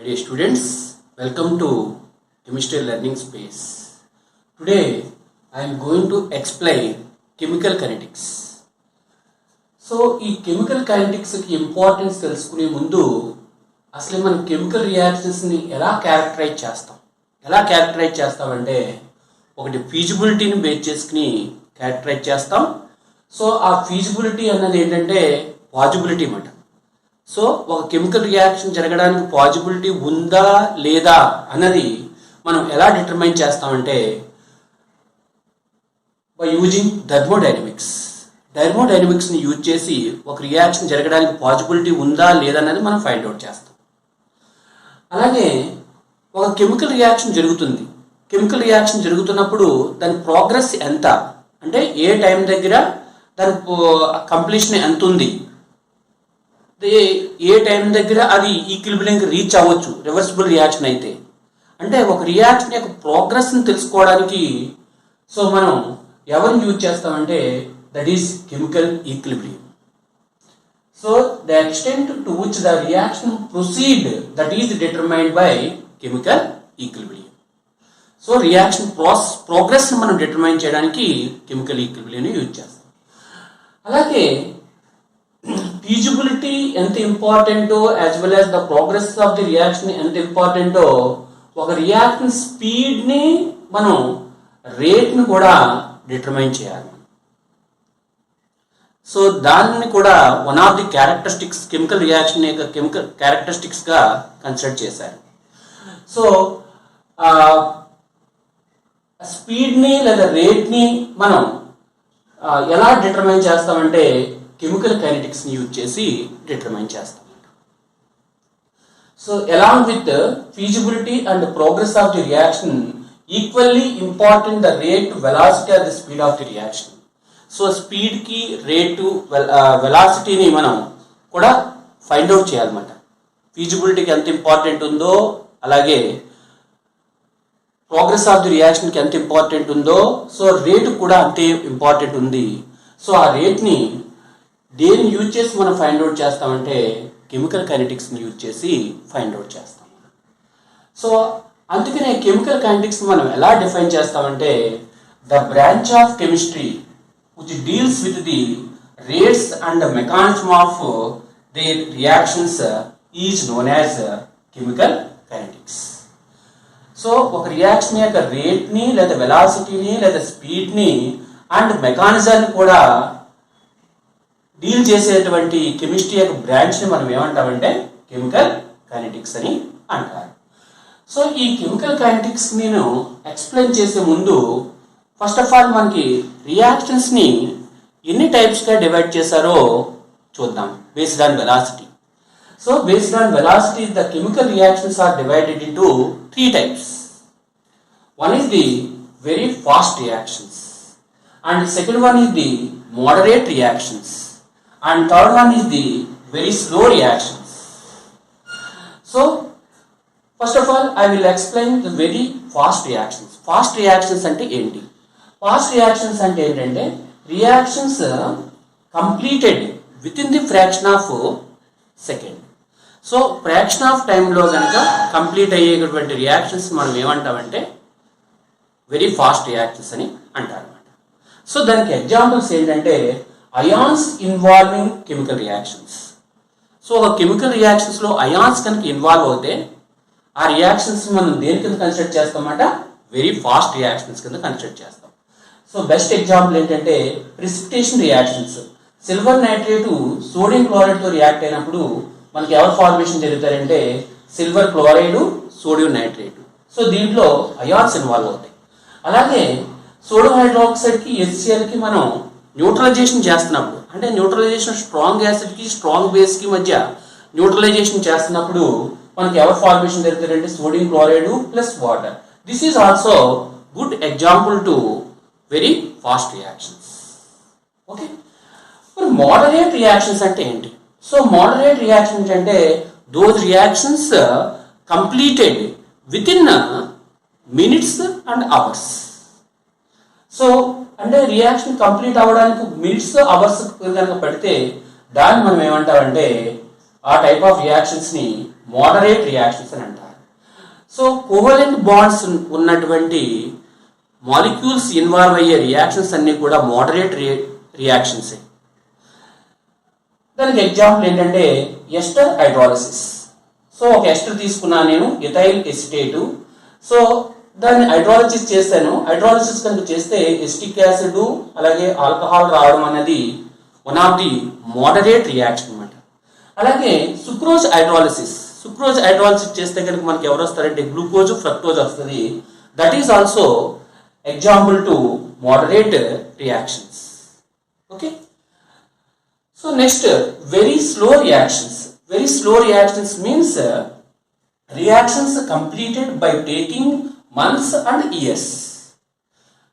My dear students, welcome to Chemistry Learning Space. Today I am going to explain chemical kinetics. So ఈ chemical kinetics కి importance తెలుసుకునే ముందు అసలు మనం chemical reactions ని ఎలా క్యారెక్టరైజ్ చేస్తామంటే ఒకటి ఫీజిబిలిటీని బేస్ చేసుకుని క్యారెక్టరైజ్ చేస్తాం. సో ఆ ఫీజిబిలిటీ అన్నది ఏంటంటే పాజిబిలిటీ అన్నమాట. సో ఒక కెమికల్ రియాక్షన్ జరగడానికి పాజిబిలిటీ ఉందా లేదా అన్నది మనం ఎలా డిటర్మైన్ చేస్తామంటే బై యూజింగ్ థర్మోడైనమిక్స్ని యూజ్ చేసి ఒక రియాక్షన్ జరగడానికి పాజిబిలిటీ ఉందా లేదా అన్నది మనం ఫైండ్ అవుట్ చేస్తాం. అలాగే ఒక కెమికల్ రియాక్షన్ జరుగుతున్నప్పుడు దాని ప్రోగ్రెస్ ఎంత అంటే ఏ టైం దగ్గర దాని కంప్లీషన్ ఎంత ఉంది, ఏ టైం దగ్గర అది ఈక్విలిబ్రియంకి రీచ్ అవ్వచ్చు రివర్సిబుల్ రియాక్షన్ అయితే. అంటే ఒక రియాక్షన్ యొక్క ప్రోగ్రెస్ని తెలుసుకోవడానికి సో మనం ఎవరిని యూజ్ చేస్తామంటే that is chemical equilibrium. So the extent to which the reaction proceed that is determined by chemical equilibrium. So reaction progress మనం డిటర్మైన్ చేయడానికి కెమికల్ ఈక్విలిబ్రియం యూజ్ చేస్తాం. అలాగే ఫీజిబిలిటీ ఎంత ఇంపార్టెంటో as well as the progress of the reaction ఎంత ఇంపార్టెంటో ఒక reaction స్పీడ్ని మనం రేట్ని కూడా డిటర్మైన్ చేయాలి. సో దాన్ని కూడా one of the characteristics chemical reaction యొక్క కెమికల్ క్యారెక్టరిస్టిక్స్గా కన్సిడర్ చేశారు. సో స్పీడ్ని లేదా రేట్ని మనం ఎలా డిటర్మైన్ చేస్తామంటే కెమికల్ కైనెటిక్స్ని యూజ్ చేసి డిటర్మైన్ చేస్తాం. So along with feasibility and progress of the reaction equally important the rate velocity or the speed of the reaction. So స్పీడ్కి రేటు వెలాసిటీని మనం కూడా ఫైండ్ అవుట్ చేయాలన్నమాట. ఫీజిబిలిటీకి ఎంత ఇంపార్టెంట్ ఉందో అలాగే ప్రోగ్రెస్ ఆఫ్ ది రియాక్షన్కి ఎంత ఇంపార్టెంట్ ఉందో సో రేటు కూడా అంతే ఇంపార్టెంట్ ఉంది. సో ఆ రేట్ని దేన్ని యూజ్ చేసి మనం ఫైండ్ అవుట్ చేస్తామంటే కెమికల్ కైనెటిక్స్ని యూజ్ చేసి ఫైండ్ అవుట్ చేస్తాం. సో అందుకనే కెమికల్ కైనెటిక్స్ మనం ఎలా డిఫైన్ చేస్తామంటే the branch of chemistry which deals with the rates and mechanism of the reactions is known as chemical kinetics. So ఒక రియాక్షన్ యొక్క రేట్ని లేదా వెలాసిటీని లేదా స్పీడ్ని అండ్ మెకానిజాన్ని కూడా డీల్ చేసేటువంటి కెమిస్ట్రీ యొక్క బ్రాంచ్ని మనం ఏమంటామంటే కెమికల్ కైనెటిక్స్ అని అంటారు. సో ఈ కెమికల్ కైనెటిక్స్ నేను ఎక్స్ప్లెయిన్ చేసే ముందు ఫస్ట్ ఆఫ్ ఆల్ మనకి రియాక్షన్స్ని ఎన్ని టైప్స్గా డివైడ్ చేశారో చూద్దాం based on velocity. So based on velocity the chemical reactions are divided into 3 types. One is the very fast reactions and the second one is the moderate reactions and third one is the very slow reactions. So first of all I will explain the very fast reactions. Fast reactions ante enti? Fast reactions ante entante reactions completed within the fraction of second. So fraction of టైంలో కనుక complete అయ్యేటువంటి reactions మనం ఏమంటామంటే very fast reactions అని అంటారు అనమాట. So దానికి examples ఏంటంటే ions involving chemical reactions. So ఒక కెమికల్ రియాక్షన్స్లో అయాన్స్ కనుక ఇన్వాల్వ్ అవుతే ఆ రియాక్షన్స్ మనం దేని కింద కన్సిడర్ చేస్తామన్నమాట వెరీ ఫాస్ట్ రియాక్షన్స్ కింద కన్సిడర్ చేస్తాం. సో బెస్ట్ ఎగ్జాంపుల్ ఏంటంటే precipitation reactions. Silver nitrate sodium క్లోరైడ్తో రియాక్ట్ అయినప్పుడు మనకి ఎవరు ఫార్మేషన్ జరుగుతారంటే silver chloride sodium nitrate. So దీంట్లో అయాన్స్ ఇన్వాల్వ్ అవుతాయి. అలాగే సోడియం హైడ్రాక్సైడ్కి HClకి మనం న్యూట్రలైజేషన్ చేస్తున్నప్పుడు అంటే న్యూట్రలైజేషన్ స్ట్రాంగ్ యాసిడ్కి స్ట్రాంగ్ బేస్కి మధ్య న్యూట్రలైజేషన్ చేస్తున్నప్పుడు మనకి ఎవరు ఫార్మేషన్ జరుగుతారంటే sodium chloride plus water. This is also good example to very fast reactions. Okay, మరి మోడరేట్ రియాక్షన్స్ అంటే ఏంటి? సో మోడరేట్ రియాక్షన్స్ అంటే those reactions completed within minutes and hours. So అంటే రియాక్షన్ కంప్లీట్ అవ్వడానికి minutes hours కనుక పడితే దాన్ని మనం ఏమంటామంటే ఆ టైప్ ఆఫ్ రియాక్షన్స్ని మోడరేట్ రియాక్షన్స్ అని అంటారు. సో కోవలెంట్ బాండ్స్ ఉన్నటువంటి మాలిక్యూల్స్ ఇన్వాల్వ్ అయ్యే రియాక్షన్స్ అన్నీ కూడా మోడరేట్ రియాక్షన్సే. దానికి ఎగ్జాంపుల్ ఏంటంటే ఎస్టర్ హైడ్రాలసిస్. సో ఒక ఎస్టర్ తీసుకున్నాను నేను, ఎథైల్ ఎసిటేటు. సో దాన్ని హైడ్రాలసిస్ చేశాను. హైడ్రాలసిస్ కనుక చేస్తే ఎస్టిక్ యాసిడ్ అలాగే ఆల్కహాల్ రావడం అనేది one of the moderate reaction అనమాట. అలాగే సుక్రోజ్ హైడ్రాలసిస్ చేస్తే కనుక మనకి ఎవరు వస్తారంటే గ్లూకోజ్, ఫ్రక్టోజ్ వస్తుంది. That is also example to moderate reactions. Okay, so next very slow reactions means reactions completed by taking months and years.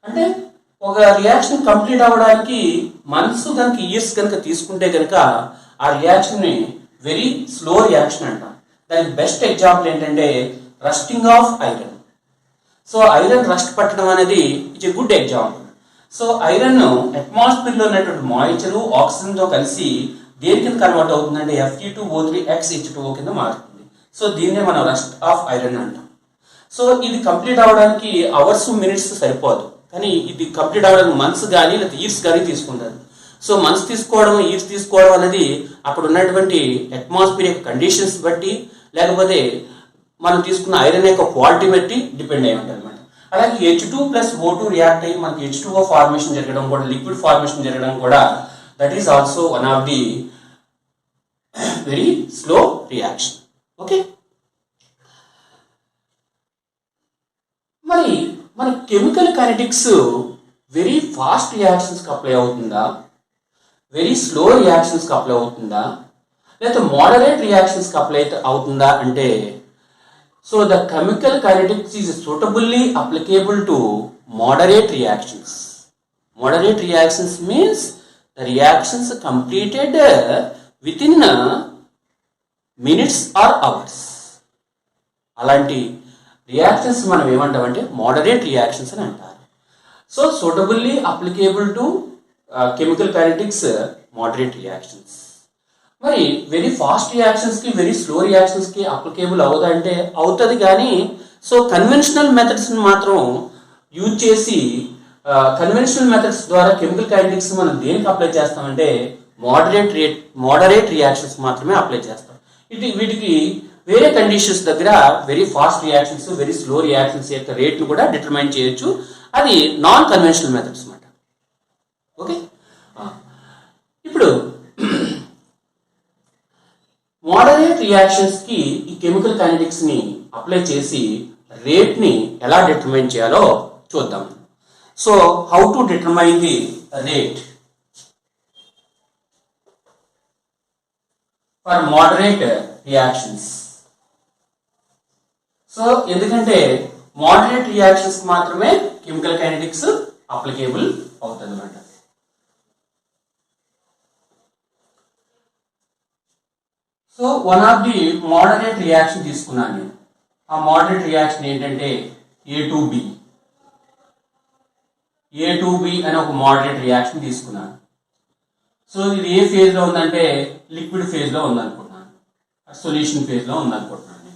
అంటే ఒక రియాక్షన్ కంప్లీట్ అవ్వడానికి మంత్స్ కనుక ఇయర్స్ కనుక తీసుకుంటే కనుక ఆ రియాక్షన్ ని వెరీ స్లో రియాక్షన్ అంటాం. దానికి బెస్ట్ ఎగ్జాంపుల్ ఏంటంటే rusting of iron. So iron rust పట్టడం అనేది it's a good example. So iron atmosphere లో ఉన్నటువంటి మాయిశ్చర్ ఆక్సిజన్ తో కలిసి దేని కింద కన్వర్ట్ అవుతుందంటే Fe2O3H2O కింద మారుతుంది. సో దీన్నే మనం రస్ట్ ఆఫ్ ఐరన్ అంటాం. సో ఇది కంప్లీట్ అవ్వడానికి అవర్స్ మినిట్స్ సరిపోదు, కానీ ఇది కంప్లీట్ అవ్వడానికి మంత్స్ కానీ లేదా ఇయర్స్ కానీ తీసుకుంటారు. సో మంత్స్ తీసుకోవడం, ఇయర్స్ తీసుకోవడం అనేది అక్కడ ఉన్నటువంటి అట్మాస్ఫియర్ యొక్క కండిషన్స్ బట్టి లేకపోతే మనం తీసుకున్న ఐరన్ యొక్క క్వాలిటీ బట్టి డిపెండ్ అయి ఉంటుంది అనమాట. అలాగే H2+O2 రియాక్ట్ అయ్యి మనకి H2O ఫార్మేషన్ జరగడం కూడా, లిక్విడ్ ఫార్మేషన్ జరగడం కూడా that is also one of the very slow reaction. Okay, మరి మన కెమికల్ కైనెటిక్స్ వెరీ ఫాస్ట్ రియాక్షన్స్కి అప్లై అవుతుందా, వెరీ స్లో రియాక్షన్స్కి అప్లై అవుతుందా, లేకపోతే మోడరేట్ రియాక్షన్స్కి అప్లై అవుతుందా అంటే, so the chemical kinetics is suitably applicable to moderate reactions. Moderate reactions means the reactions completed within minutes or hours. అలాంటి reactions మనం ఏమంటామంటే మోడరేట్ రియాక్షన్స్ అని అంటారు. So suitably applicable to chemical kinetics moderate reactions. మరి very fast రియాక్షన్స్కి very slow రియాక్షన్స్కి applicable అవుతుందంటే అవుతుంది, కానీ సో కన్వెన్షనల్ మెథడ్స్ని మాత్రం యూజ్ చేసి కన్వెన్షనల్ మెథడ్స్ ద్వారా కెమికల్ కైనెటిక్స్ మనం దేనికి అప్లై చేస్తామంటే మోడరేట్ రియాక్షన్స్ మాత్రమే అప్లై చేస్తాం. వీటికి వేరే కండిషన్స్ దగ్గర very fast reactions, very slow reactions యొక్క రేట్ను కూడా డిటర్మైన్ చేయొచ్చు. అది నాన్ కన్వెన్షనల్ మెథడ్స్ అన్నమాట. ఓకే, ఇప్పుడు మోడరేట్ రియాక్షన్స్ కి ఈ కెమికల్ కైనెటిక్స్ ని అప్లై చేసి రేట్ ని ఎలా డిటర్మైన్ చేయాలో చూద్దాం. So how to determine the rate for moderate reactions. So ఎందుకంటే మోడరేట్ రియాక్షన్స్ మాత్రమే కెమికల్ కైనెటిక్స్ అప్లికేబుల్ అవుతుంది అన్నమాట. So one of the moderate reaction తీసుకున్నాను నేను. ఆ మోడరేట్ రియాక్షన్ ఏంటంటే A2B అనే ఒక మోడరేట్ రియాక్షన్ తీసుకున్నాను. సో ఇది ఏ ఫేజ్ లో ఉందంటే లిక్విడ్ ఫేజ్ లో ఉందనుకుంటున్నాను, సొల్యూషన్ ఫేజ్ లో ఉందనుకుంటున్నాను.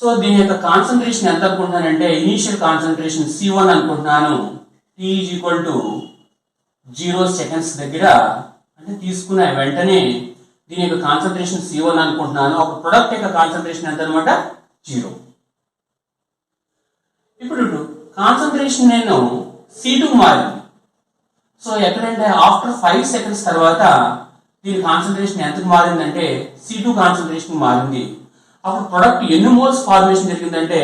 సో దీని యొక్క కాన్సన్ట్రేషన్ ఎంత అనుకుంటున్నానంటే ఇనీషియల్ కాన్సన్ట్రేషన్ C1 అనుకుంటున్నాను. T=0 సెకండ్స్ దగ్గర అంటే తీసుకున్న వెంటనే దీని యొక్క కాన్సన్ట్రేషన్ C1 అనుకుంటున్నాను. ఒక ప్రొడక్ట్ యొక్క కాన్సన్ట్రేషన్ ఎంత అనమాట 0. ఇప్పుడు కాన్సన్ట్రేషన్ నేను C2 మారింది. సో ఎక్కడంటే ఆఫ్టర్ 5 సెకండ్స్ తర్వాత దీని కాన్సన్ట్రేషన్ ఎంతకు మారిందంటే C2 కాన్సన్ట్రేషన్ మారింది. అప్పుడు ప్రొడక్ట్ ఎన్ని మోల్స్ ఫార్మేషన్ జరిగిందంటే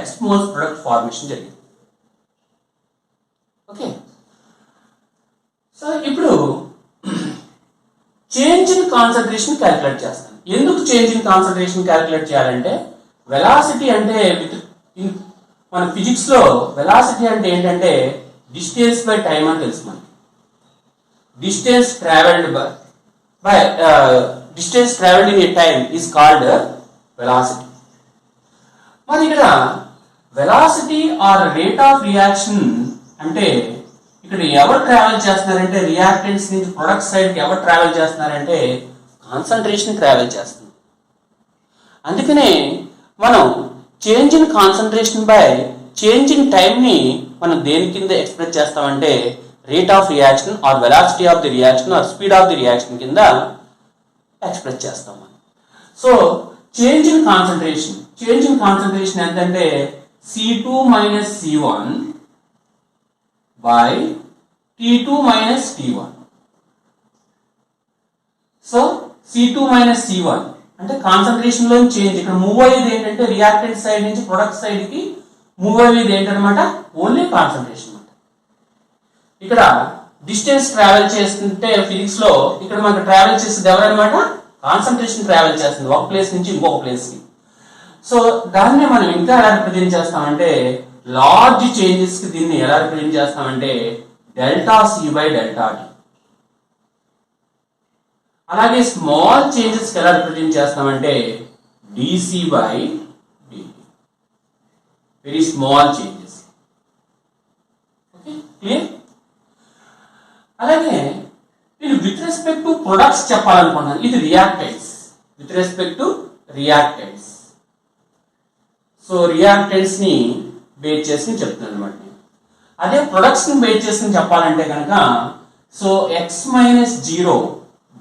X మోల్స్ ప్రొడక్ట్ ఫార్మేషన్ జరిగింది. ఓకే, సో ఇప్పుడు చేంజ్ ఇన్ కాన్సన్ట్రేషన్ క్యాలిక్యులేట్ చేస్తాను. ఎందుకు చేంజ్ ఇన్ కాన్సన్ట్రేషన్ క్యాలిక్యులేట్ చేయాలంటే వెలాసిటీ అంటే మన ఫిజిక్స్ లో వెలాసిటీ అంటే ఏంటంటే డిస్టెన్స్ బై టైం అని తెలుసు మనకి. Distance travelled in a time is called velocity. మరి ఇక్కడ velocity or rate of reaction అంటే ఇక్కడ ఎవరు ట్రావెల్ చేస్తున్నారంటే రియాక్టెంట్స్ నుంచి ప్రొడక్ట్ సైడ్కి ఎవరు ట్రావెల్ చేస్తున్నారంటే కాన్సన్ట్రేషన్ ట్రావెల్ చేస్తుంది. అందుకనే మనం change in concentration by change in టైంని మనం దేని కింద ఎక్స్ప్రెస్ చేస్తామంటే rate of reaction or velocity of the reaction or speed of the reaction కింద ఎక్స్ప్రెస్ చేస్తాం మనం. సో చేంజ్ ఇన్ కాన్సన్ట్రేషన్ ఎంతంటే C2 minus C1 by T2 minus T1. So C2 minus C1 అంటే కాన్సన్ట్రేషన్ లో change. ఇక్కడ move అయ్యేది ఏంటంటే reactant side నుంచి ప్రొడక్ట్ సైడ్ కి మూవ్ అయ్యేది ఏంటనమాట ఓన్లీ కాన్సన్ట్రేషన్ అనమాట. ఇక్కడ డిస్టెన్స్ ట్రావెల్ చేస్తుంటే ఫిజిక్స్ లో ఇక్కడ మనకు ట్రావెల్ చేసేది ఎవరనమాట కాన్సన్ట్రేషన్ ట్రావెల్ చేస్తుంది ఒక ప్లేస్ నుంచి ఇంకొక ప్లేస్ కి. సో దాన్ని మనం ఇంకా ఎలా రిప్రజెంట్ చేస్తామంటే లార్జ్ చేంజెస్ కి దీన్ని ఎలా రిప్రజెంట్ చేస్తామంటే delta C by delta T. అలాగే స్మాల్ చేంజెస్ కి ఎలా రిప్రజెంట్ చేస్తామంటే dc by dt. Very small changes. Okay clear. అలాగే నేను విత్ రెస్పెక్ట్ టు ప్రొడక్ట్స్ చెప్పాలనుకున్నాను. ఇది reactants. With respect to reactants. So reactants ని బేస్ చేసి చెప్తున్నాను అనమాట. అదే ప్రొడక్ట్స్ ని బేస్ చేసి చెప్పాలంటే కనుక so X minus 0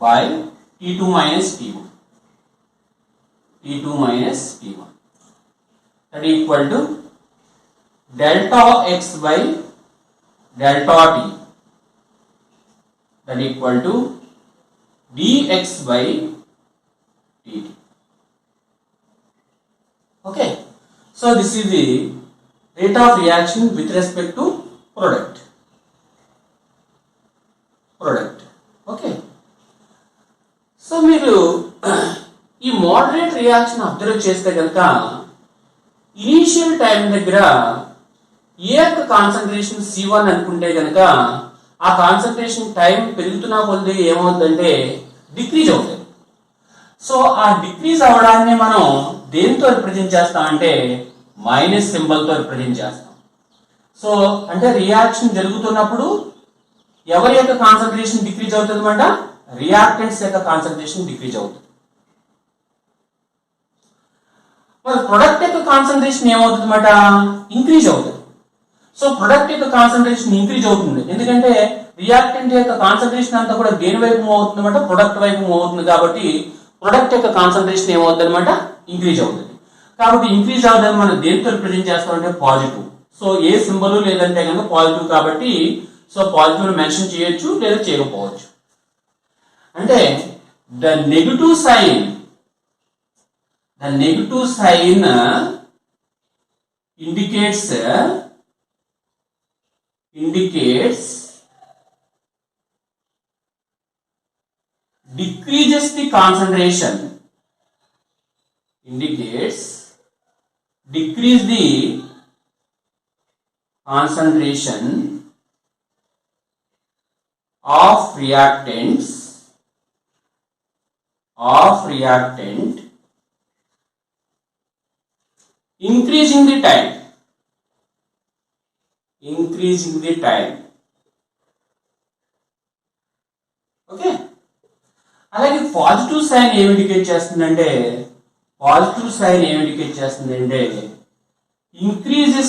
by T2 minus T1. T2 minus T1 that equal to delta x by delta t that equal to dx by dt. Okay, so this is the rate of reaction with respect to product. Okay, so మీరు ఈ moderate reaction observe చేస్తే కనుక initial time దగ్గర ఏ యొక్క concentration C1 అనుకుంటే కనుక ఆ concentration time పెరుగుతున్నా కొద్ది ఏమవుతుందంటే డిక్రీజ్ అవుతుంది. సో ఆ డిక్రీజ్ అవడాన్ని మనం దేంతో రిప్రజెంట్ చేస్తామంటే మైనస్ సింబల్ తో రిప్రజెంట్ చేస్తాం. సో అంటే రియాక్షన్ జరుగుతున్నప్పుడు ఎవరి యొక్క కాన్సన్ట్రేషన్ డిక్రీజ్ అవుతుంది అన్నమాట రియాక్టెంట్స్ యొక్క కాన్సన్ట్రేషన్ డిక్రీజ్ అవుతుంది. మరి ప్రొడక్ట్ యొక్క కాన్సన్ట్రేషన్ ఏమవుతుంది అన్నమాట ఇంక్రీజ్ అవుతుంది. సో ప్రొడక్ట్ యొక్క కాన్సన్ట్రేషన్ ఇంక్రీజ్ అవుతుంది ఎందుకంటే రియాక్టెంట్ యొక్క కాన్సన్ట్రేషన్ అంతా కూడా దేని వైపు మూవ్ అవుతుంది అన్నమాట ప్రొడక్ట్ వైపు మూవ్ అవుతుంది కాబట్టి ప్రొడక్ట్ యొక్క కాన్సన్ట్రేషన్ ఏమవుతుంది అనమాట ఇంక్రీజ్ అవుతుంది. కాబట్టి ఇంక్రీజ్ అవుతుంది మనం దేనితో రిప్రజెంట్ చేస్తామంటే పాజిటివ్. సో ఏ సింబల్ లేదంటే కనుక పాజిటివ్ కాబట్టి సో పాజిటివ్ మెన్షన్ చేయొచ్చు లేదా చేయకపోవచ్చు. అంటే ద negative sign indicates decreases the concentration, decrease the concentration of reactant increasing the time. Okay, అలాగే పాజిటివ్ సైన్ ఏం ఇండికేట్ చేస్తుందంటే increase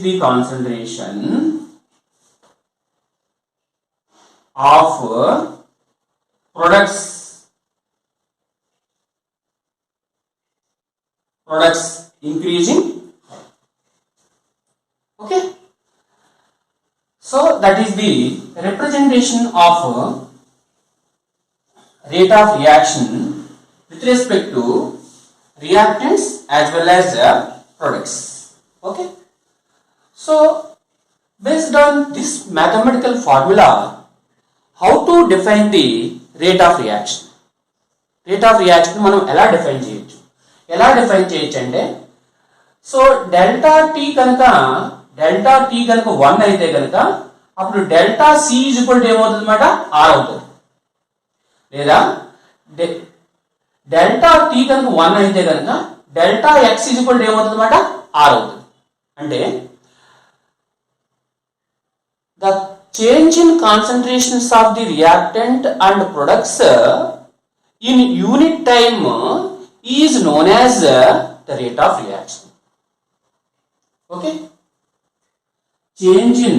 the concentration of products increasing. Okay, so that is the representation of rate of reaction with respect to reactants as well as products. Okay, so based on this mathematical formula, how to define the rate of reaction మనం ఎలా define చేయొచ్చు అంటే so delta T కనుక 1 అయితే కనుక అప్పుడు delta C equal ఏమవుతుంది అన్నమాట R అవుతుంది. లేదా డెల్టా టీ కనుక 1 అయితే కనుక డెల్టా ఎక్స్ ఈక్వల్ ఏమవుతుంది అన్నమాట R అవుతుంది. అంటే the change in concentrations of the reactant and products in unit time is known as the rate of reaction. Okay, change in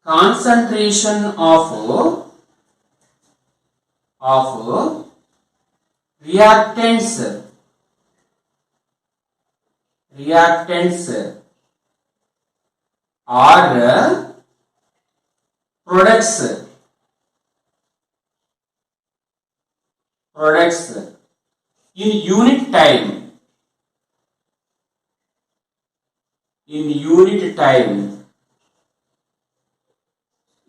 concentration of reactants or products in unit time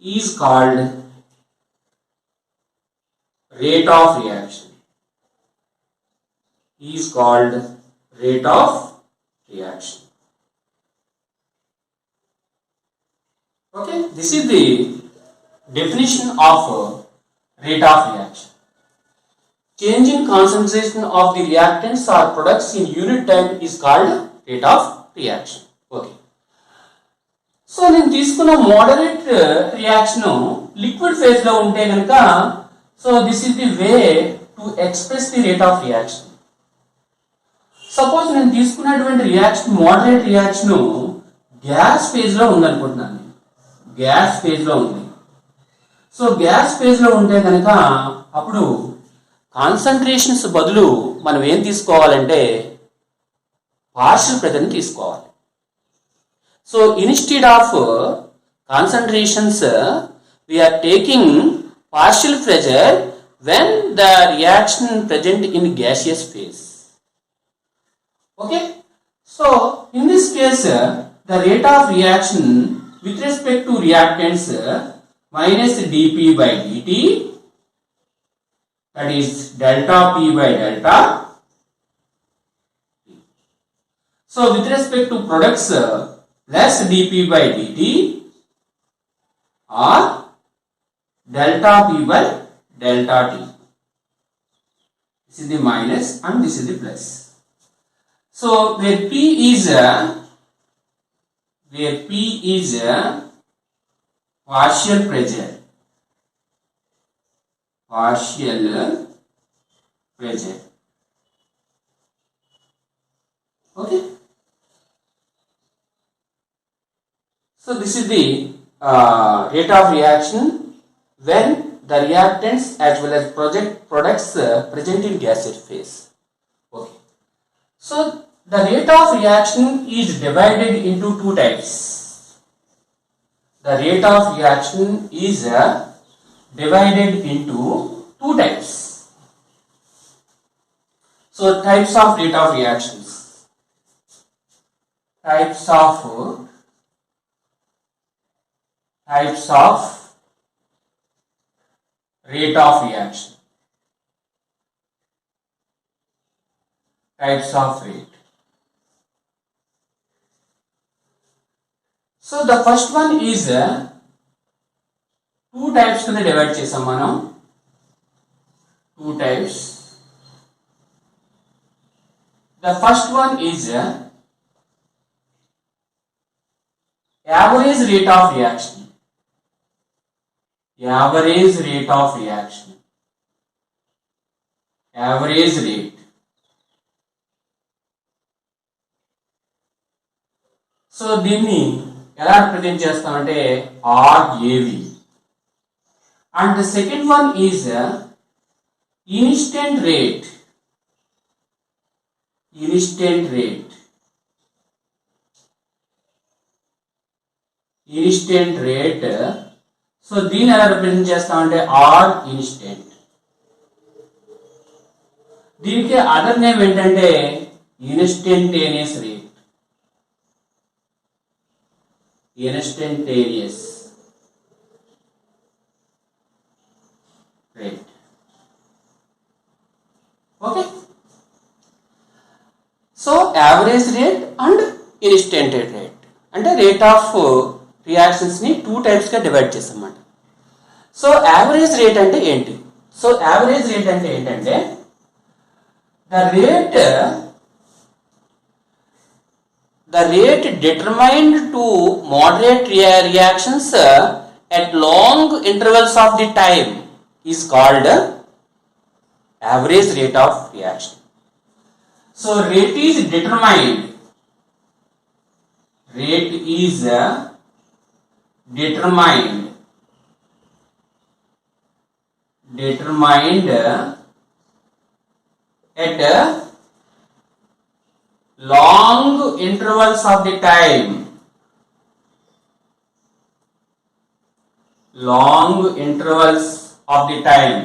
is called rate of reaction. Okay, this is the definition of rate of reaction. Change in concentration of the reactants or products in unit time is called rate of reaction. Okay. So నేను తీసుకున్న moderate reaction liquid phase లో ఉంటే కనుక so this is the way to express the rate of reaction. Suppose నేను తీసుకున్నటువంటి reaction moderate reaction gas phase లో ఉందనుకుంటున్నాను. Gas phase లో ఉంది. సో గ్యాస్ ఫేజ్ లో ఉంటే కనుక అప్పుడు కాన్సంట్రేషన్స్ బదులు మనం ఏం తీసుకోవాలంటే పార్షియల్ ప్రెజర్ ని తీసుకోవాలి. So instead of concentrations we are taking partial pressure when the reaction present in gaseous phase. Okay, so in this case the rate of reaction with respect to reactants minus dP by dt, that is delta P by delta. So with respect to products plus dP by dt or delta P by delta T. This is the minus and this is the plus. So where P is partial pressure. Okay. So this is the rate of reaction when the reactants as well as products present in gaseous phase. Okay. So the rate of reaction is divided into two types. The rate of reaction is divided into two types. So types of rate of reactions. Types of rate of reaction. Types of rate. So the first one is two types కింద divide చేసాం మనం. Two types. The first one is average rate of reaction. Average rate. So దీన్ని ఎలా represent చేస్తామంటే RAV. And the second one is instant rate. So దీన్ని ఎలా represent చేస్తామంటే R instant. దీనికి అదర్ నేమ్ ఏంటంటే instantaneous rate. Okay. So average rate and instant rate అంటే rate of reactions ని టూ టైప్స్ గా డివైడ్ చేసామన్నమాట. సో యావరేజ్ రేట్ అంటే ఏంటి? సో యావరేజ్ రేట్ అంటే ఏంటంటే the rate determined to moderate reactions at long intervals of the time is called average rate of reaction. So rate is determined at long intervals of the time. Long intervals of the time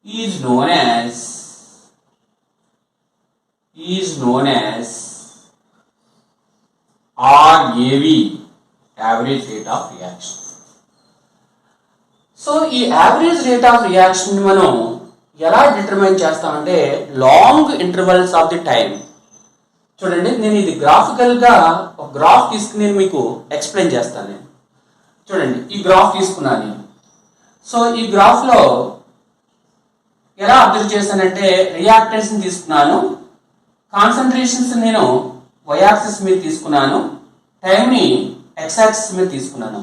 is known as RAV, average rate of reaction. So ఈ average rate of reaction మనం ఎలా determine చేస్తామంటే long intervals of the time. చూడండి, నేను ఇది గ్రాఫికల్గా ఒక graph తీసుకుని నేను మీకు ఎక్స్ప్లెయిన్ చేస్తాను. నేను చూడండి, ఈ గ్రాఫ్ తీసుకున్నాను నేను. సో ఈ గ్రాఫ్లో ఎలా అబ్జర్వ్ చేశానంటే రియాక్టెన్స్ని తీసుకున్నాను, కాన్సన్ట్రేషన్స్ నేను వై యాక్సిస్ మీద తీసుకున్నాను, టైంని ఎక్స్ యాక్సిస్ మీద తీసుకున్నాను.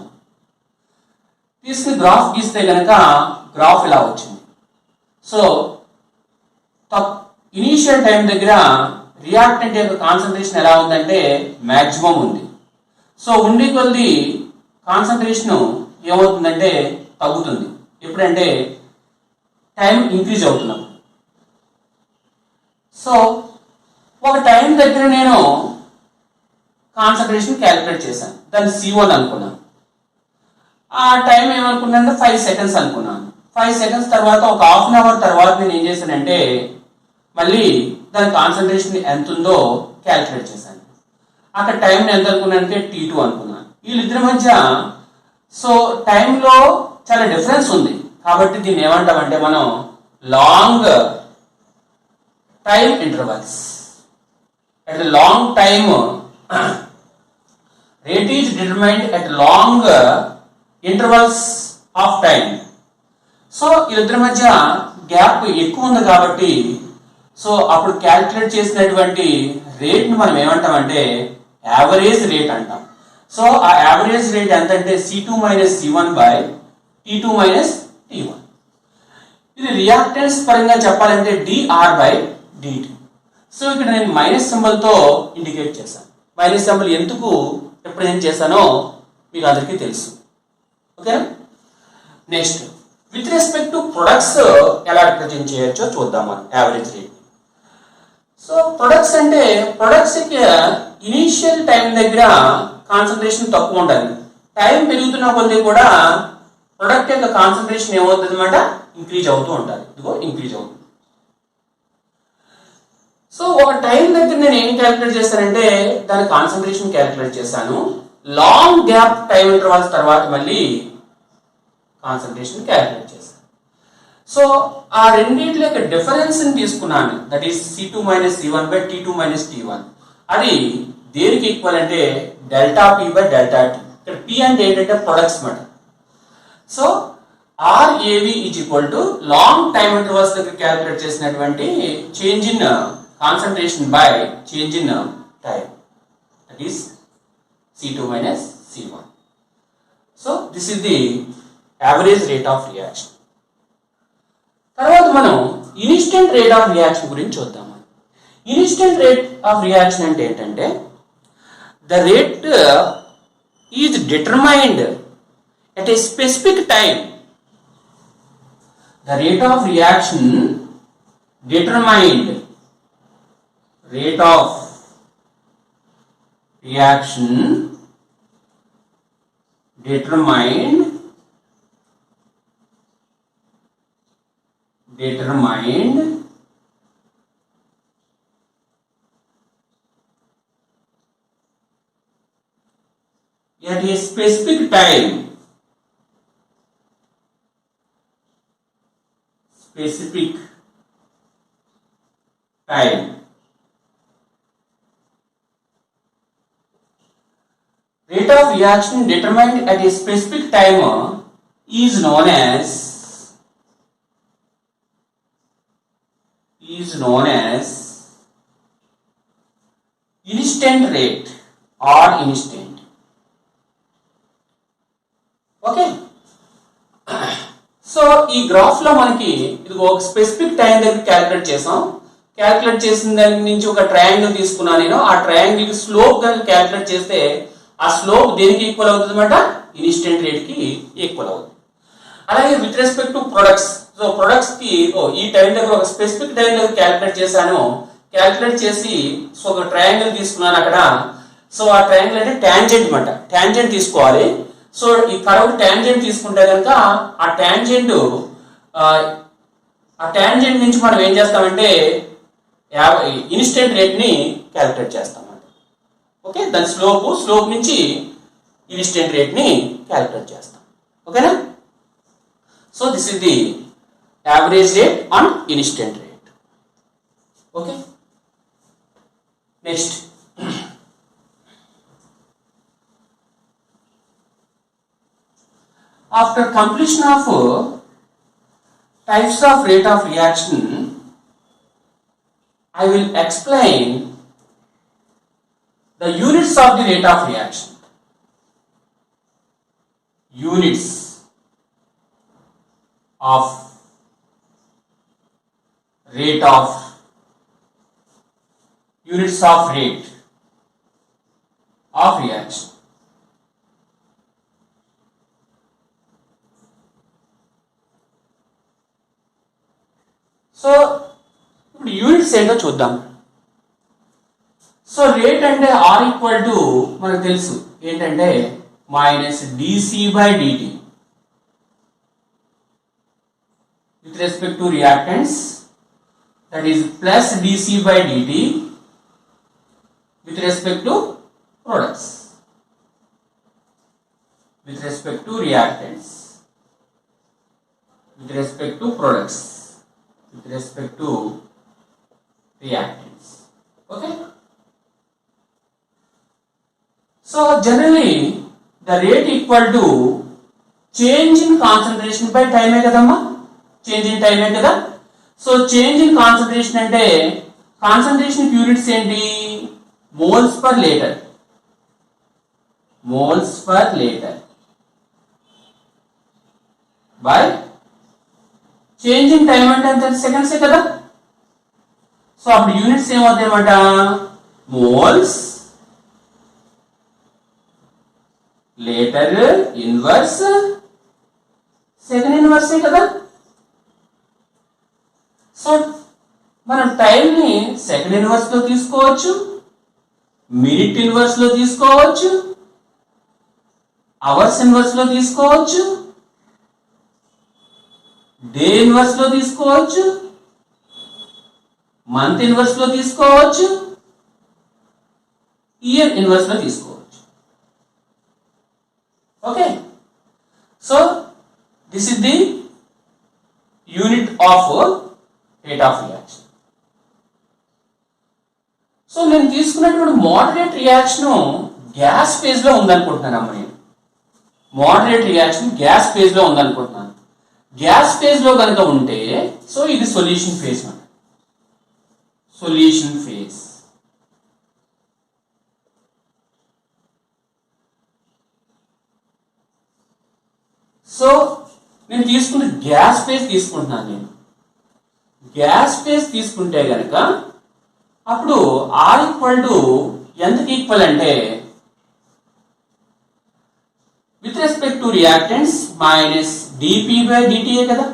తీసుకుని గ్రాఫ్ గీస్తే కనుక గ్రాఫ్ ఇలా వచ్చింది. సో ఇనీషియల్ టైం దగ్గర రియాక్టెంట్ యొక్క కాన్సన్ట్రేషన్ ఎలా ఉందంటే మ్యాక్సిమం ఉంది. సో ఉండి కొద్ది కాన్సన్ట్రేషన్ ఏమవుతుందంటే తగ్గుతుంది. ఎప్పుడంటే టైం ఇంక్రీజ్ అవుతున్నాం. సో ఒక టైం దగ్గర నేను కాన్సన్ట్రేషన్ క్యాలిక్యులేట్ చేశాను, దాన్ని C1 అనుకున్నాను. ఆ టైం ఏమనుకున్నానంటే 5 seconds అనుకున్నాను. 5 seconds తర్వాత ఒక హాఫ్ అన్ అవర్ తర్వాత నేను ఏం చేశానంటే మళ్ళీ దాని కాన్సన్ట్రేషన్ ఎంత ఉందో క్యాలిక్యులేట్ చేశాను. అక్కడ టైం ఎంత అనుకున్నానంటే T2 అనుకున్నాను. వీళ్ళిద్దరి మధ్య సో టైంలో చాలా డిఫరెన్స్ ఉంది కాబట్టి దీన్ని ఏమంటామంటే మనం long time intervals. At long time rate is determined at long intervals of time. So వీళ్ళిద్దరి మధ్య గ్యాప్ ఎక్కువ ఉంది కాబట్టి సో అప్పుడు క్యాలిక్యులేట్ చేసినటువంటి రేట్ని మనం ఏమంటామంటే యావరేజ్ రేట్ అంటాం. సో ఆ యావరేజ్ రేట్ ఎంత అంటే C2 - C1 by T2 - T1. ఇది రియాక్టెన్స్ పరంగా చెప్పాలంటే dR బై dt. సో ఇక్కడ నేను మైనస్ సింబల్తో ఇండికేట్ చేశాను. మైనస్ సింబల్ ఎందుకు రిప్రజెంట్ చేశానో మీకు అందరికీ తెలుసు. Okay, next with respect to products ఎలా రిప్రజెంట్ చేయొచ్చో చూద్దాం మనం యావరేజ్ రేట్. సో ప్రొడక్ట్స్ అంటే ప్రొడక్ట్స్ ఇనీషియల్ టైం దగ్గర కాన్సన్ట్రేషన్ తక్కువ ఉండాలి. టైం పెరుగుతున్న కొద్ది కూడా ప్రొడక్ట్ యొక్క కాన్సన్ట్రేషన్ ఏమవుతుంది అనమాట ఇంక్రీజ్ అవుతూ ఉండాలి. ఇదిగో ఇంక్రీజ్ అవుతుంది. సో ఒక టైం దగ్గర నేను ఏం క్యాలిక్యులేట్ చేస్తానంటే దాని కాన్సన్ట్రేషన్ క్యాలిక్యులేట్ చేశాను. లాంగ్ గ్యాప్ టైం ఇంటర్వల్స్ తర్వాత మళ్ళీ కాన్సన్ట్రేషన్ క్యాలిక్యులేట్ చేశాను. సో ఆ రెండింటి యొక్క డిఫరెన్స్ ని తీసుకున్నాను, that is C2 - C1 by T2 - T1. అది దేనికి ఈక్వల్ అంటే delta P by delta T. ఇక్కడ P అంటే ఏంటంటే ప్రొడక్ట్స్ మాట. So RAV is equal to long time intervals దగ్గర క్యాలిక్యులేట్ చేసినటువంటి change in concentration by change in time, that is C2 - C1. So this is the average rate of reaction. తర్వాత మనం instant rate of reaction గురించి చూద్దాం. Instant rate of reaction అంటే ఏంటంటే the rate is determined at a specific time. The rate of reaction determined at a specific time. Rate of reaction determined at a specific time is known as instant rate. Or instant. Okay, so ఈ graph లో మనకి ఇది ఒక specific time దగ్గర calculate చేసాం. Calculate చేసిన దాని నుంచి ఒక ట్రయాంగిల్ తీసుకున్నా నేను. ఆ ట్రయాంగిల్ కి స్లోప్ కనుక క్యాలిక్యులేట్ చేస్తే ఆ స్లోప్ దేనికి ఈక్వల్ అవుతుంది అనమాట? ఇన్స్టెంట్ రేట్ కి ఈక్వల్ అవుతుంది. అలాగే with respect to products, so products కి ఈ టైం దగ్గర ఒక స్పెసిఫిక్ టైం దగ్గర క్యాలిక్యులేట్ చేశాను. క్యాలిక్యులేట్ చేసి సో ఒక ట్రయాంగిల్ తీసుకున్నాను అక్కడ. సో ఆ ట్రయాంగిల్ అంటే టాంజెంట్ అనమాట. టాంజెంట్ తీసుకోవాలి. సో ఈ కర్వ్ టాంజెంట్ తీసుకుంటే కనుక ఆ టాంజెంట్ నుంచి మనం ఏం చేస్తామంటే ఇన్స్టెంట్ రేట్ ని క్యాలిక్యులేట్ చేస్తాం. ఓకే, దాని స్లోప్ నుంచి ఇన్స్టెంట్ రేట్ ని క్యాలిక్యులేట్ చేస్తాం. ఓకేనా? So this is the average rate on instant rate. Okay, next after completion of types of rate of reaction, I will explain the units of the rate of reaction. Units of rate of reaction. So ఇప్పుడు units ఏంటో చూద్దాం. So rate అంటే or equal to మనకు తెలుసు ఏంటంటే minus dc by dt with respect to reactants, that is plus dc by dt with respect to products, with respect to reactants, with respect to products, with respect to reactants. Okay, so generally the rate equal to change in concentration by time e kadamma, change in time e kada. So change in concentration ante concentration units enti moles per liter, moles per liter by change in time అంటే ఎంత? Seconds కదా. So అప్పుడు units ఏమవుతాయి అన్నమాట? Moles, litre inverse, second ఇన్వర్సే కదా. So మనం టైంని second inverse లో తీసుకోవచ్చు, మినిట్ ఇన్వర్స్ లో తీసుకోవచ్చు, అవర్స్ ఇన్వర్స్ లో తీసుకోవచ్చు, డే ఇన్వర్స్ లో తీసుకోవచ్చు, మంత్ ఇన్వర్స్ లో తీసుకోవచ్చు, ఇయర్ ఇన్వర్స్ లో తీసుకోవచ్చు. Okay, so this is the unit of rate of reaction. So నేను తీసుకున్నటువంటి మోడరేట్ రియాక్షన్ గ్యాస్ ఫేజ్ లో ఉందనుకుంటున్నాను. నేను మోడరేట్ రియాక్షన్ గ్యాస్ ఫేజ్ లో ఉందనుకుంటున్నాను. గ్యాస్ ఫేజ్ లో కనుక ఉంటే సో ఇది సొల్యూషన్ ఫేజ్ అన్నమాట. Solution phase. సో నేను తీసుకున్న గ్యాస్ ఫేజ్ తీసుకుంటున్నాను. నేను గ్యాస్ ఫేజ్ తీసుకుంటే కనుక అప్పుడు ఆర్ ఈక్వల్ టు ఎంతకి ఈక్వల్ అంటే with respect to reactants minus dP by dt కదా,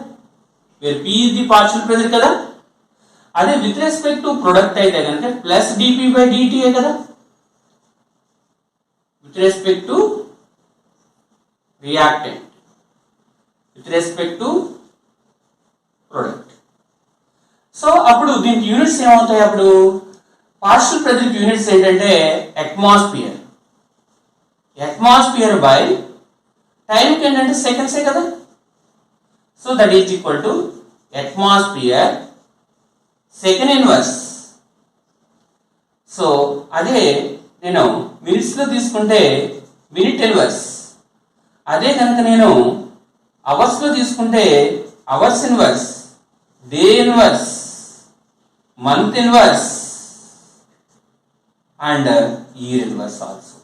where P is the partial pressure కదా. అదే విత్ రెస్పెక్ట్ టు ప్రొడక్ట్ అయితే కనుక ప్లస్ dP by dt కదా, with respect to reactant, with respect to product. So అప్పుడు దీనికి units ఏమవుతాయి? అప్పుడు పార్షియల్ ప్రెజర్ యూనిట్స్ ఏంటంటే అట్మాస్ఫియర్, అట్మాస్ఫియర్ బై టైంకి ఏంటంటే సెకండ్సే కదా. So that is equal to atmosphere second inverse. So అదే నేను మినిట్స్ లో తీసుకుంటే మినిట్ ఇన్వర్స్, అదే కనుక నేను అవర్స్ లో తీసుకుంటే hours inverse, day inverse, month inverse, and E reverse also.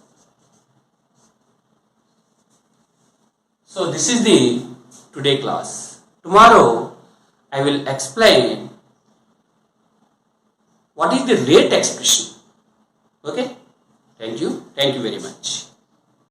So this is the today class. Tomorrow I will explain what is the rate expression. Okay, thank you very much.